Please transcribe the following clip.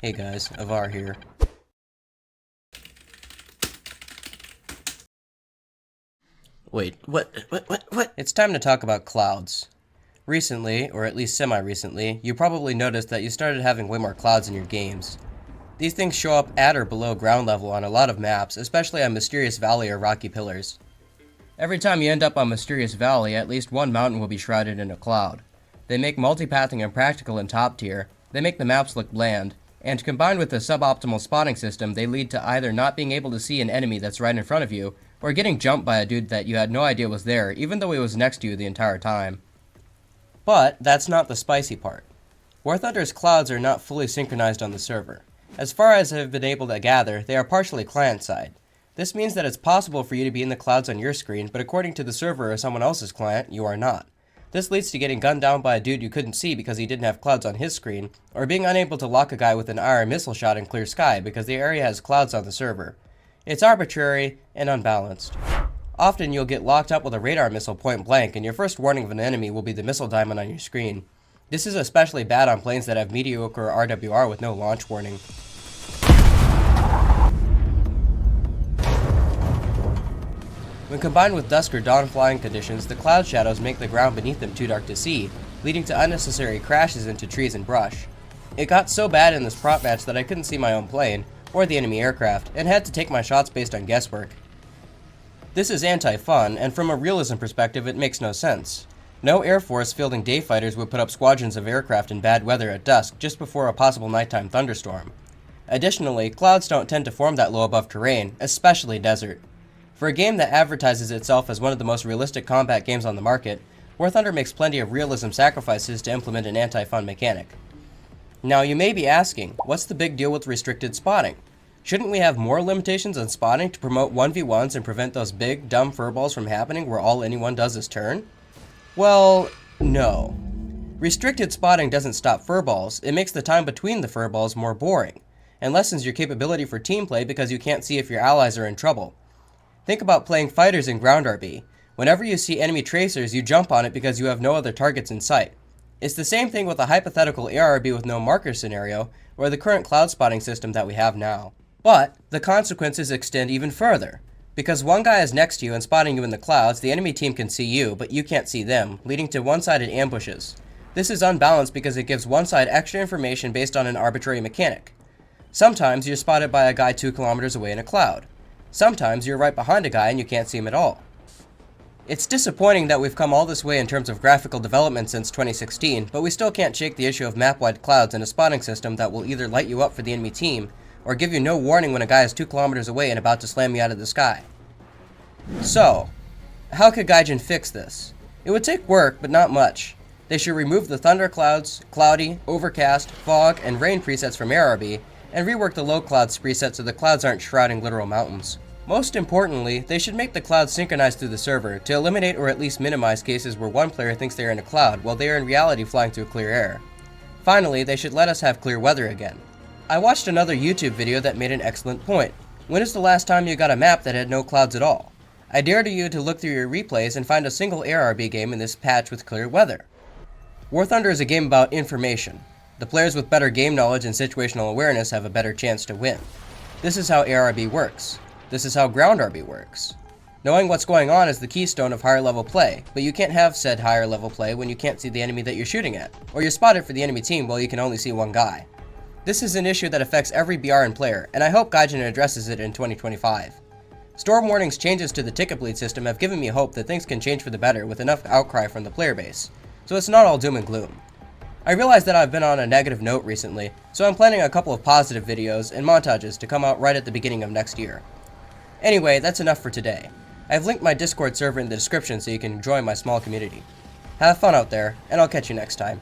Hey guys, Avar here. Wait, what? It's time to talk about clouds. Recently, or at least semi-recently, you probably noticed that you started having way more clouds in your games. These things show up at or below ground level on a lot of maps, especially on Mysterious Valley or Rocky Pillars. Every time you end up on Mysterious Valley, at least one mountain will be shrouded in a cloud. They make multipathing impractical in top tier, they make the maps look bland, and combined with the suboptimal spotting system, they lead to either not being able to see an enemy that's right in front of you, or getting jumped by a dude that you had no idea was there, even though he was next to you the entire time. But that's not the spicy part. War Thunder's clouds are not fully synchronized on the server. As far as I've been able to gather, they are partially client-side. This means that it's possible for you to be in the clouds on your screen, but according to the server or someone else's client, you are not. This leads to getting gunned down by a dude you couldn't see because he didn't have clouds on his screen, or being unable to lock a guy with an IR missile shot in clear sky because the area has clouds on the server. It's arbitrary and unbalanced. Often you'll get locked up with a radar missile point blank, and your first warning of an enemy will be the missile diamond on your screen. This is especially bad on planes that have mediocre RWR with no launch warning. When combined with dusk or dawn flying conditions, the cloud shadows make the ground beneath them too dark to see, leading to unnecessary crashes into trees and brush. It got so bad in this prop match that I couldn't see my own plane, or the enemy aircraft, and had to take my shots based on guesswork. This is anti-fun, and from a realism perspective it makes no sense. No Air Force fielding day fighters would put up squadrons of aircraft in bad weather at dusk just before a possible nighttime thunderstorm. Additionally, clouds don't tend to form that low above terrain, especially desert. For a game that advertises itself as one of the most realistic combat games on the market, War Thunder makes plenty of realism sacrifices to implement an anti-fun mechanic. Now you may be asking, what's the big deal with restricted spotting? Shouldn't we have more limitations on spotting to promote 1v1s and prevent those big, dumb furballs from happening where all anyone does is turn? Well, no. Restricted spotting doesn't stop furballs, it makes the time between the furballs more boring, and lessens your capability for team play because you can't see if your allies are in trouble. Think about playing fighters in ground RB. Whenever you see enemy tracers, you jump on it because you have no other targets in sight. It's the same thing with a hypothetical ARB with no marker scenario, or the current cloud spotting system that we have now. But the consequences extend even further. Because one guy is next to you and spotting you in the clouds, the enemy team can see you, but you can't see them, leading to one-sided ambushes. This is unbalanced because it gives one side extra information based on an arbitrary mechanic. Sometimes you're spotted by a guy 2 kilometers away in a cloud. Sometimes you're right behind a guy and you can't see him at all. It's disappointing that we've come all this way in terms of graphical development since 2016, but we still can't shake the issue of map-wide clouds and a spotting system that will either light you up for the enemy team, or give you no warning when a guy is 2 kilometers away and about to slam you out of the sky. So, how could Gaijin fix this? It would take work, but not much. They should remove the thunderclouds, cloudy, overcast, fog, and rain presets from ARB, and rework the low clouds preset so the clouds aren't shrouding literal mountains. Most importantly, they should make the clouds synchronized through the server to eliminate or at least minimize cases where one player thinks they are in a cloud while they are in reality flying through clear air. Finally, they should let us have clear weather again. I watched another YouTube video that made an excellent point. When is the last time you got a map that had no clouds at all? I dare you to look through your replays and find a single ARB game in this patch with clear weather. War Thunder is a game about information. The players with better game knowledge and situational awareness have a better chance to win. This is how ARB works. This is how ground RB works. Knowing what's going on is the keystone of higher level play, but you can't have said higher level play when you can't see the enemy that you're shooting at, or you're spotted for the enemy team while you can only see one guy. This is an issue that affects every BRN player, and I hope Gaijin addresses it in 2025. Storm Warning's changes to the ticket bleed system have given me hope that things can change for the better with enough outcry from the player base, so it's not all doom and gloom. I realize that I've been on a negative note recently, so I'm planning a couple of positive videos and montages to come out right at the beginning of next year. Anyway, that's enough for today. I've linked my Discord server in the description so you can join my small community. Have fun out there, and I'll catch you next time.